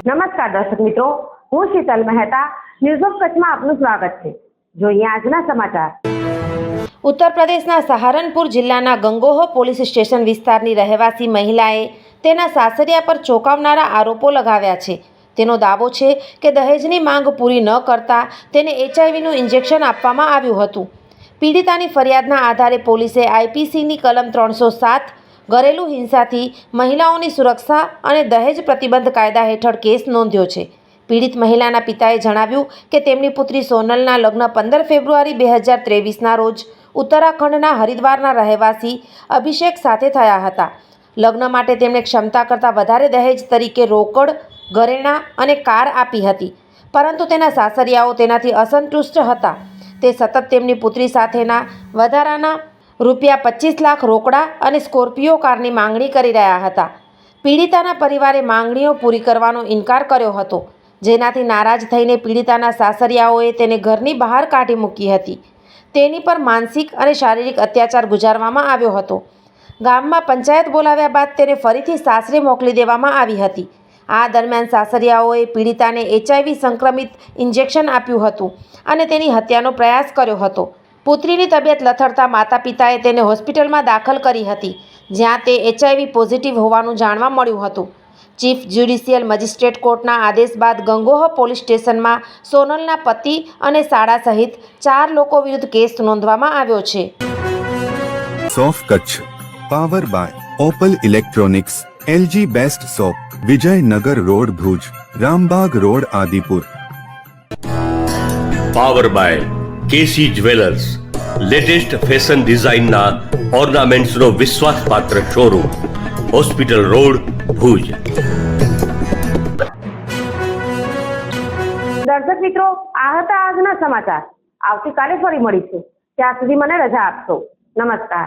નમસ્કાર દર્શક મિત્રો, હું શીતલ મહેતા ન્યૂઝ ઓફ કચ્છમાં આપનું સ્વાગત છે। જોઈએ આજના સમાચાર। ઉત્તર પ્રદેશના સહારનપુર જિલ્લાના ગંગોહ પોલીસ સ્ટેશન વિસ્તારની રહેવાસી મહિલાએ તેના સાસરિયા પર ચોંકાવનારા આરોપો લગાવ્યા છે। તેનો દાવો છે કે દહેજની માંગ પૂરી ન કરતા તેને એચઆઈવીનું ઇન્જેક્શન આપવામાં આવ્યું હતું। પીડિતાની ફરિયાદના આધારે પોલીસે આઈપીસીની કલમ 307 ઘરેલું હિંસાથી મહિલાઓની સુરક્ષા અને દહેજ પ્રતિબંધ કાયદા હેઠળ કેસ નોંધ્યો છે। પીડિત મહિલાના પિતાએ જણાવ્યું કે તેમની પુત્રી સોનલના લગ્ન 15 ફેબ્રુઆરી 2023ના રોજ ઉત્તરાખંડના હરિદ્વારના રહેવાસી અભિષેક સાથે થયા હતા। લગ્ન માટે તેમણે ક્ષમતા કરતાં વધારે દહેજ તરીકે રોકડ, ઘરેણાં અને કાર આપી હતી, પરંતુ તેના સાસરિયાઓ તેનાથી અસંતુષ્ટ હતા। તે સતત તેમની પુત્રી સાથેના વધારાના રૂપિયા 25 લાખ રોકડા અને સ્કોર્પિયો કારની માંગણી કરી રહ્યા હતા। પીડિતાના પરિવારે માંગણીઓ પૂરી કરવાનો ઇનકાર કર્યો હતો, જેનાથી નારાજ થઈને પીડિતાના સાસરિયાઓએ તેને ઘરની બહાર કાઢી મૂકી હતી। તેની પર માનસિક અને શારીરિક અત્યાચાર ગુજારવામાં આવ્યો હતો। ગામમાં પંચાયત બોલાવ્યા બાદ તેને ફરીથી સાસરે મોકલી દેવામાં આવી હતી। આ દરમિયાન સાસરિયાઓએ પીડિતાને એચઆઈવી સંક્રમિત ઇન્જેક્શન આપ્યું હતું અને તેની હત્યાનો પ્રયાસ કર્યો હતો। પુત્રીની તબિયત લથડતા માતા પિતાએ તેને હોસ્પિટલમાં દાખલ કરી હતી, જ્યાં તે એચઆઈવી પોઝિટિવ હોવાનું જાણવા મળ્યું હતું। ચીફ જ્યુડિશિયલ મજિસ્ટ્રેટ કોર્ટના આદેશ બાદ ગંગોહ પોલીસ સ્ટેશનમાં સોનલના પતિ અને શાળા સહિત 4 લોકો વિરુદ્ધ કેસ નોંધવામાં આવ્યો છે। સોફ Kutch power by Opal electronics, LG best shop, Vijaynagar road Bhuj, Rambag road Adipur. Power by KC jewellers, latest fashion ડિઝાઇનના ઓર્નામેન્ટ્સનો વિશ્વાસપાત્ર શોરૂમ, હોસ્પિટલ રોડ ભુજ। દર્શક મિત્રો, આ હતા આજના સમાચાર। આવતીકાલે ફરી મળીશું, ત્યાં સુધી મને રજા આપશો। નમસ્કાર।